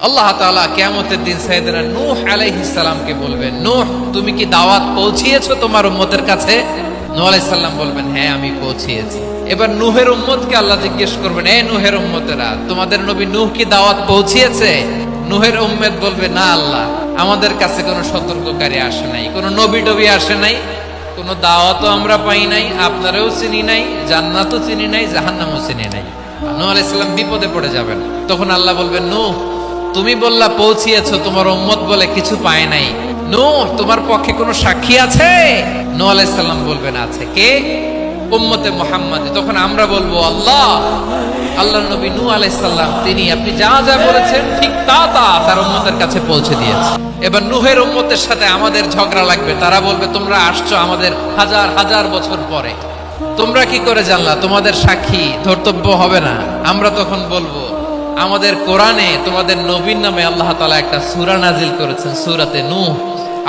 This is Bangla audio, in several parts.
আল্লাহ তাআলা কিয়ামতের দিন সাইয়েদনা নূহ আলাইহিস সালামকে বলবেন, নূহ তুমি কি দাওয়াত পৌঁছিয়েছো তোমার উম্মতের কাছে? নূহ আলাইহিস সালাম বলবেন, হ্যাঁ আমি পৌঁছিয়েছি। এবার নূহের উম্মতকে আল্লাহ জিজ্ঞেস করবেন, এ নূহের উম্মতেরা, তোমাদের নবী নূহ কি দাওয়াত পৌঁছিয়েছে? নূহের উম্মত বলবে, না আল্লাহ, আমাদের কাছে কোনো সতর্ককারী আসে নাই, কোনো নবী টবি আসে নাই, কোনো দাওয়াতও আমরা পাই নাই, আপনারাও চিনি নাই, জান্নাতও চিনি নাই, জাহান্নামও চিনি নাই। নূহ আলাইহিস সালাম বিপদে পড়ে যাবেন। তখন আল্লাহ বলবেন, নূহ তুমি বললা পৌঁছিয়েছো, তোমার উম্মত বলে কিছু পায় নাই। নূহ তোমার পক্ষে কোনো সাক্ষী আছে? নূহ আলাইহিস সালাম বলবেন, আছে। কে? উম্মতে মুহাম্মাদ। তখন আমরা বলবো, আল্লাহ, আল্লাহর নবী নূহ আলাইহিস সালাম তিনি আপনি যা যা বলেছেন ঠিক তা তা তার উম্মতের কাছে পৌঁছে দিয়েছে। এবার নূহের উম্মতের সাথে আমাদের ঝগড়া লাগবে। তারা বলবে, তোমরা আসছো আমাদের হাজার হাজার বছর পরে, তোমরা কি করে জানলা? তোমাদের সাক্ষী ধর্তব্য হবে না? আমরা তখন বলবো, আমাদের কোরআনে তোমাদের নবীর নামে আল্লাহ তাআলা একটা সূরা নাজিল করেছেন, সূরাতে নূহ।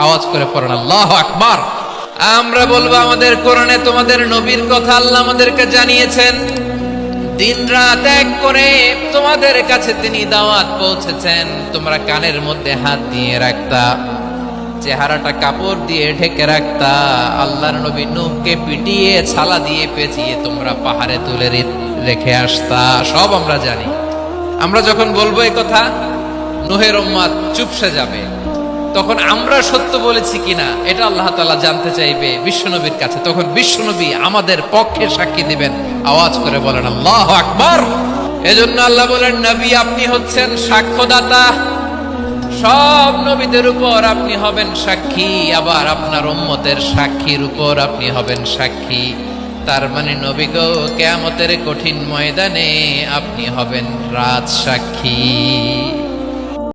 আওয়াজ করে পড়েন আল্লাহু আকবার। আমরা বলবো, আমাদের কোরআনে তোমাদের নবীর কথা আল্লাহ আমাদেরকে জানিয়েছেন, দিন রাত এক করে তোমাদের কাছে তিনি দাওয়াত পৌঁছেছেন। তোমরা কানের মধ্যে হাত দিয়ে রাখতা, চেহারাটা কাপড় দিয়ে ঢেকে রাখতা, আল্লাহর নবী নূহকে পিটিয়ে ছালা দিয়ে পেঁচিয়ে তোমরা পাহাড়ে তুলে রেখে আসতা। সব আমরা জানি। আমরা যখন বলবো এই কথা, নূহের উম্মত চুপসে যাবে। তখন আমরা সত্য বলেছি কিনা এটা আল্লাহ তাআলা জানতে চাইবে বিশ্বনবীর কাছে। তখন বিশ্বনবী আমাদের পক্ষে সাক্ষী দিবেন। আওয়াজ করে বলেন আল্লাহু আকবার। এজন্য আল্লাহ বলেন, নবী আপনি হচ্ছেন সাক্ষ্যদাতা, সব নবীদের উপর আপনি হবেন সাক্ষী, আবার আপনার উম্মতের সাক্ষীর উপর আপনি হবেন সাক্ষী। তার মানে নবী গো, কিয়ামতের কঠিন ময়দানে আপনি হবেন রাজ সাক্ষী।